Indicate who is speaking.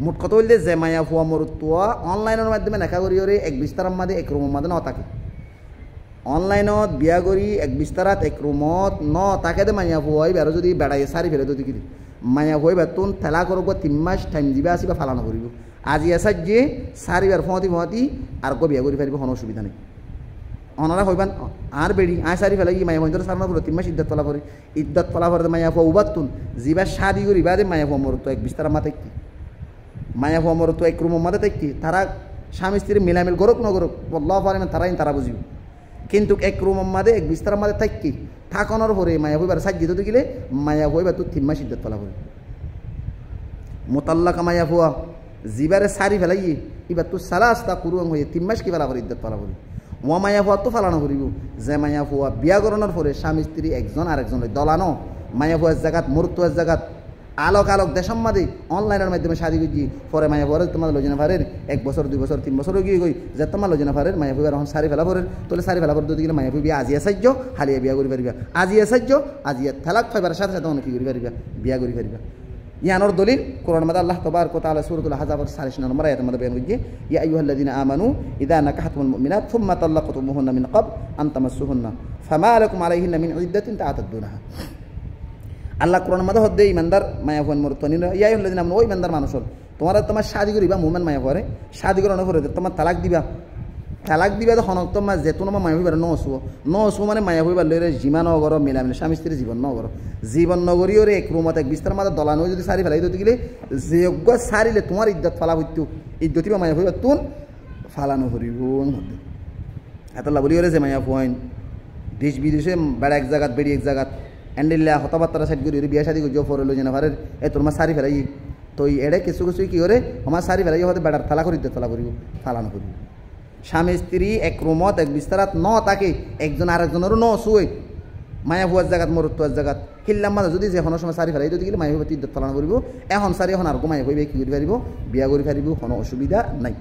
Speaker 1: মোট কথা বলতে যে মায়া ফুয়া মরুত্তুয়া অনলাইনের মাধ্যমে দেখা করি ওরে এক বিস্তারের মাঝে এক রুমের মাঝে ন থাকে অনলাইনত বিয়া করি এক বিস্তারাত এক রুমত ন তাকে দে মায়া ফুয়াই বেরো যদি বেড়াই সারি ফেলে দিকে মায়া ফুয়াই বেতন ঠেলা করব 3 মাস টাইম দিবে আসিবা ফালানো করিব আজি এসার যে সারিবার ফহতি আর কো বিয়া করি ফেলব কোনো অসুবিধা নেই অনারা হইবান আর বেড়ি আয় সারি ফেলাই মায়া মহিন্দ্র সারনা করে 3 মাস ইদ্যত ফলা করে ইদ্যত ফলা করে মায়া ফুয়া উবাতুন জিবা শাদি করি বাদে মায়া ফুয়া মরতো এক বিস্তার মাতে কি মায়া ফুয়া মরতো এক রুমের মাতে কি তারা স্বামী স্ত্রী মিলামিল করুক ন করুক আল্লাহ পারেন তারা বুঝিব কিন্তু এক রুমের মাঝে এক বিস্তারের মাঝে থাকি থাকানোর পরে মায়া হইবার সাজ্জিত দিলে মায়া হইবার তুই 3 মাস ইদ্যত ফলা করে মোতাল্লাকা মায়া ফুয়া জিবারে সারি ফেলাই এবার তুই সালাস্তা কুরুয়াং হয়ে 3 মাস কি ফেলা করে ইদ্যত ফলা করে ওয়া মায়া ফুয়া তো ফালানো করিব যে মায়া ফুয়া বিয়া করানোর পরে স্বামী স্ত্রী একজন আরেকজন দলানো মায়া ফুয়ার জায়গাত মরুত্তুয়ার জায়গাত আলোক দেশের মাঝে অনলাইনের মাধ্যমে শাদি করছি পরে মায়া ফুয়ার তোমার লজনা ফারের 1 বছর 2 বছর 3 বছরও গিয়ে গই যে তোমার লজনা ফারের মায়া ফুয়ার এখন সারি ফেলা পরে তোলে সারি ফেলা পরে দিকে মায়া ফুয়া আজি আসার্য হালিয়া বিয়া করি পারিবা আজি আসার্য আজি থালাক ফাইবার সাথে সাথে অনেক কি করি পারিবা বিয়া করি পারিবা ইয়ানোর দলিল কোরআন মাদা আল্লাহ তাবারক ওয়া তাআলা সূরাতুল আহজাবের 49 নম্বর আয়াতের মধ্যে বয়ান করেছে ইয়া আইয়ুহাল্লাযিনা আমানু ইযা নাকাহতুমুল মুমিনাত থুম্মা তাল্লাকতুমুহুন্না মিন ক্বাবল আন তামাসসুহুন্না ফামা লাকুম আলাইহিন্না মিন ইদ্দাতিন তা'তাদুনাহা আল্লাহ কোরআন মাদা হদ্দে ইমানদার মায়া ফুয়ান মরতনি ইয়া আইয়ুহাল্লাযিনা আমানু ও ইমানদার মানুষল তোমার শাদি করিবা মুমিন মায়া ফুয়ারে শাদি করানোর পরে তোমার তালাক দিবা তো হনক তোমার যেতুন মায়া হইবার নসু মানে মায়া হইবার লইরে জীমান অগর মিলামিল স্বামী স্ত্রী জীবন নগরী ওরে এক রুমত এক বিস্তার মাঝে দলানো যদি সারি ফেলাই দিতে গেলে যোগ্য সারিলে তোমার ইদ্যত ফালা হইতো ইদ্যতি বা মায়া হইবার তুন ফালানো করিব এত বলি ওরে যে মায়া ফুয়াইন দেশ বিদেশে বেড়া এক জায়গাত বেড়ি এক জায়গাত এন্ডিল্লা হতাবার্তারা সাইড করি বিয়া শাদি করছো ফরলো যেন ফারের এ তোর মা সারি ফেলাই তো এড়ে কিছু কি করে আমার সারি ফেলাই হতে বেড়ার ফালা করি ইদ্যত ফালা করিব ফালানো করিব স্বামী স্ত্রী এক রুমত এক বিস্তারাত ন তাকে একজন আরেকজনেরও ন শুয়ে মায়া ফুয়ার জায়গাত মরুত্তুয়ার জায়গাত কিল্লাম মাঝে যদি যে কোনো সময় সারি ফেলাই দিতে গেলে মায়া ফুয়া ইদ্যত পালন করিব এখন সারি এখন আর মায়া ফুয়া কি করি পারিব বিয়া করি পারিব কোনো অসুবিধা নাই।